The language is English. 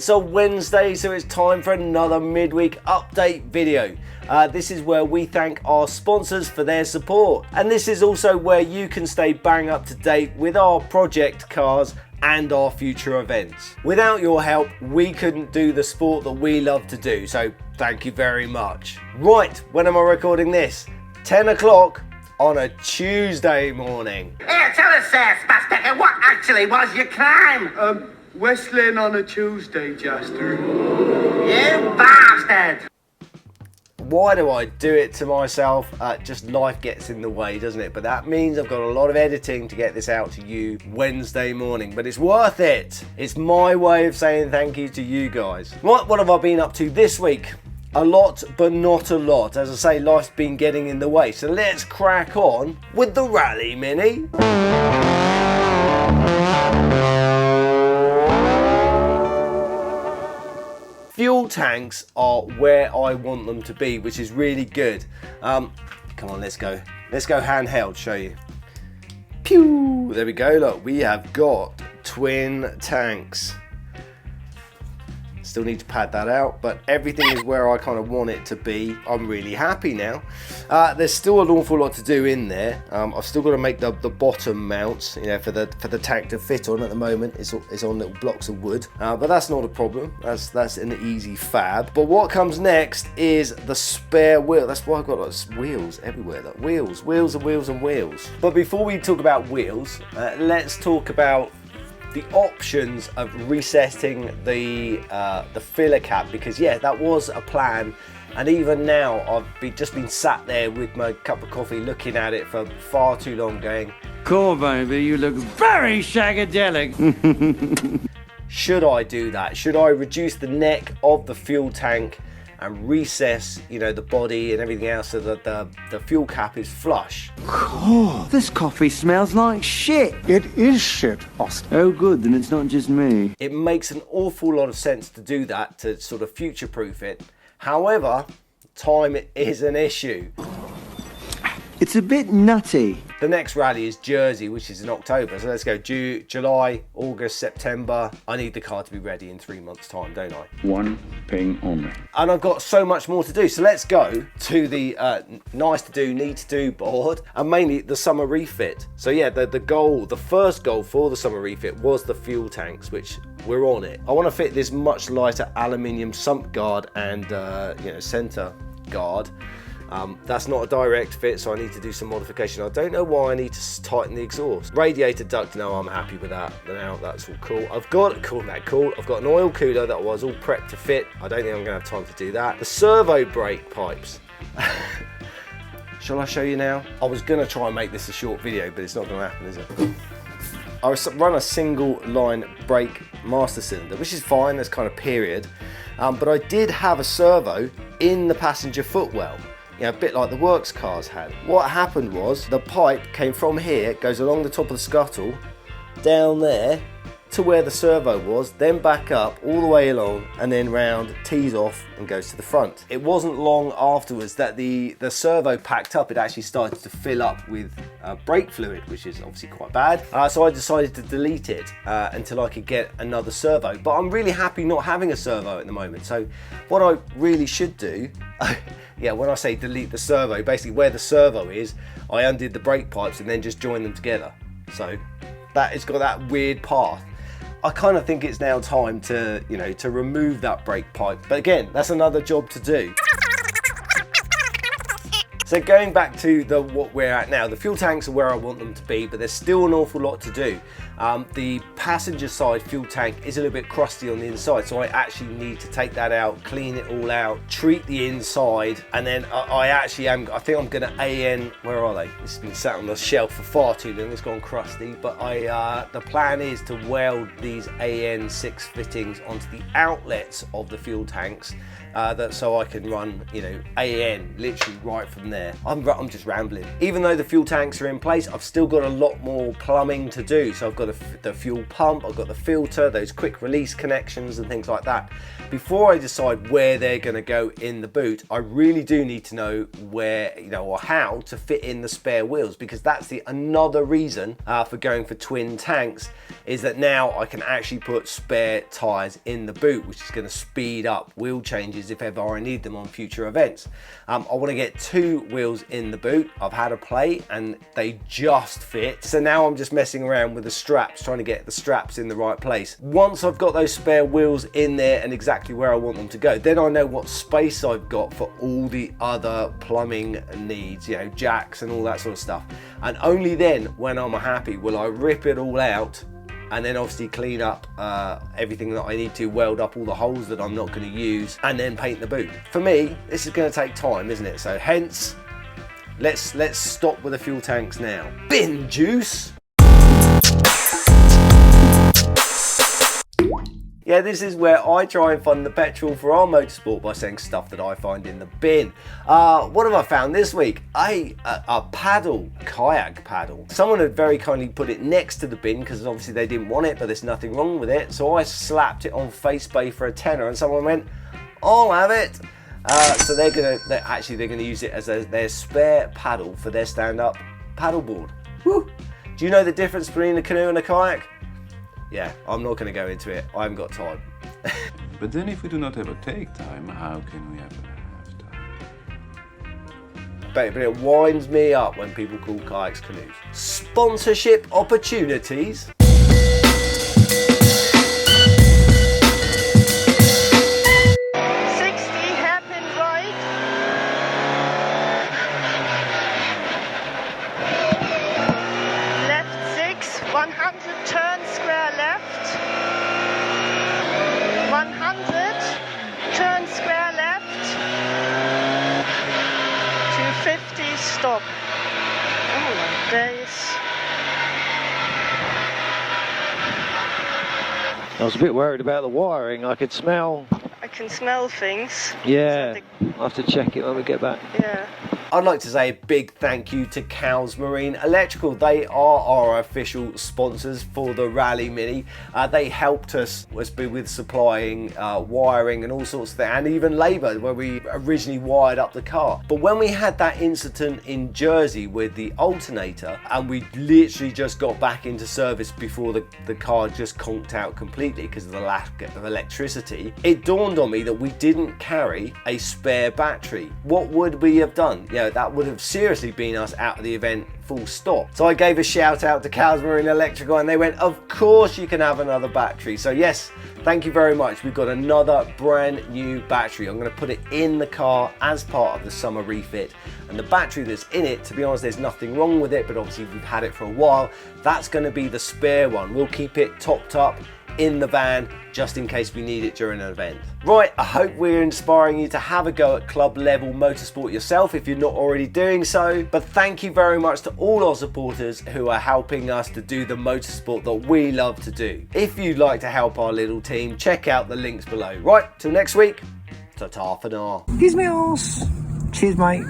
It's a Wednesday, so it's time for another midweek update video. This is where we thank our sponsors for their support. And this is also where you can stay bang up to date with our project cars and our future events. Without your help, we couldn't do the sport that we love to do, so thank you very much. Right, when am I recording this? 10 o'clock on a Tuesday morning. Here, tell us, Spastic, what actually was your crime? Whistling on a Tuesday, Jester. You bastard! Why do I do it to myself? Just life gets in the way, doesn't it? But that means I've got a lot of editing to get this out to you Wednesday morning, but it's worth it. It's my way of saying thank you to you guys. What have I been up to this week? A lot, but not a lot. As I say, life's been getting in the way. So let's crack on with the Rally Mini. Fuel tanks are where I want them to be, which is really good. Come on, let's go. Let's go handheld, show you. Pew! There we go, look, we have got twin tanks. Still need to pad that out, but everything is where I kind of want it to be. I'm really happy now. There's still an awful lot to do in there. I've still got to make the bottom mounts, you know, for the tank to fit on. At the moment, it's on little blocks of wood, but that's not a problem. That's an easy fab. But what comes next is the spare wheel. That's why I've got like wheels everywhere. Like wheels and wheels and wheels. But before we talk about wheels, let's talk about the options of resetting the filler cap, because yeah, that was a plan, and even now I've just been sat there with my cup of coffee looking at it for far too long going, cool baby, you look very shagadelic. Should I do that? Should I reduce the neck of the fuel tank and recess, you know, the body and everything else so that the fuel cap is flush? Oh, this coffee smells like shit. It is shit, Austin. Oh good, then it's not just me. It makes an awful lot of sense to do that, to sort of future-proof it. However, time is an issue. It's a bit nutty. The next rally is Jersey, which is in October. So let's go July, August, September. I need the car to be ready in 3 months' time, don't I? One ping only. And I've got so much more to do. So let's go to the nice to do, need to do board, and mainly the Summer Refit. So yeah, the first goal for the Summer Refit was the fuel tanks, which we're on it. I want to fit this much lighter aluminium sump guard and center guard. That's not a direct fit, so I need to do some modification. I don't know why I need to tighten the exhaust. Radiator duct, no, I'm happy with that. Now that's all cool. I've got an oil cooler that was all prepped to fit. I don't think I'm going to have time to do that. The servo brake pipes. Shall I show you now? I was going to try and make this a short video, but it's not going to happen, is it? I run a single line brake master cylinder, which is fine, that's kind of period. But I did have a servo in the passenger footwell. You know, a bit like the works cars had. What happened was the pipe came from here, goes along the top of the scuttle, down there to where the servo was, then back up all the way along and then round, tees off and goes to the front. It wasn't long afterwards that the servo packed up. It actually started to fill up with brake fluid, which is obviously quite bad. So I decided to delete it until I could get another servo. But I'm really happy not having a servo at the moment. So what I really should do, yeah, when I say delete the servo, basically where the servo is, I undid the brake pipes and then just joined them together. So that it's got that weird path. I kind of think it's now time to, to remove that brake pipe. But again, that's another job to do. So going back to what we're at now, the fuel tanks are where I want them to be, but there's still an awful lot to do. The passenger side fuel tank is a little bit crusty on the inside, so I actually need to take that out, clean it all out, treat the inside, and then I think I'm gonna AN, where are they? It's been sat on the shelf for far too long, it's gone crusty, but the plan is to weld these AN6 fittings onto the outlets of the fuel tanks, so I can run, AN literally right from there. there. I'm just rambling. Even though the fuel tanks are in place, I've still got a lot more plumbing to do. So I've got the fuel pump, I've got the filter, those quick release connections and things like that. Before I decide where they're going to go in the boot, I really do need to know where, or how to fit in the spare wheels, because that's another reason for going for twin tanks, is that now I can actually put spare tyres in the boot, which is going to speed up wheel changes if ever I need them on future events. I want to get 2 wheels in the boot. I've had a play and they just fit. So now I'm just messing around with the straps, trying to get the straps in the right place. Once I've got those spare wheels in there and exactly where I want them to go, then I know what space I've got for all the other plumbing needs, jacks and all that sort of stuff. And only then, when I'm happy, will I rip it all out and then obviously clean up everything that I need to, weld up all the holes that I'm not going to use, and then paint the boot. For me, this is going to take time, isn't it? So hence, let's stop with the fuel tanks now. Bin juice. Yeah, this is where I try and fund the petrol for our motorsport by saying stuff that I find in the bin. What have I found this week? A paddle, kayak paddle. Someone had very kindly put it next to the bin because obviously they didn't want it, but there's nothing wrong with it. So I slapped it on FaceBay for a tenner and someone went, I'll have it. So they're gonna use it as their spare paddle for their stand-up paddleboard. Woo! Do you know the difference between a canoe and a kayak? Yeah, I'm not going to go into it. I haven't got time. But then if we do not have a take time, how can we have time? But it winds me up when people call kayaks canoes. Sponsorship opportunities. 100, turn square left. 100, turn square left. 250, stop. Oh my days. I was a bit worried about the wiring. I can smell things. Yeah, I'll have to check it when we get back. Yeah. I'd like to say a big thank you to Cowes Marine Electrical. They are our official sponsors for the Rally Mini. They helped us with supplying wiring and all sorts of things, and even labour where we originally wired up the car. But when we had that incident in Jersey with the alternator, and we literally just got back into service before the car just conked out completely because of the lack of electricity, it dawned on me that we didn't carry a spare battery. What would we have done? That would have seriously been us out of the event, full stop. So I gave a shout out to Cowes Marine Electrical and they went, of course you can have another battery. So yes, thank you very much. We've got another brand new battery. I'm going to put it in the car as part of the summer refit. And the battery that's in it, to be honest, there's nothing wrong with it, but obviously we've had it for a while. That's going to be the spare one. We'll keep it topped up in the van just in case we need it during an event. Right, I hope we're inspiring you to have a go at club level motorsport yourself if you're not already doing so. But thank you very much to all our supporters who are helping us to do the motorsport that we love to do. If you'd like to help our little team, check out the links below. Right, till next week, ta-ta for now. Kiss me arse. Cheers, mate.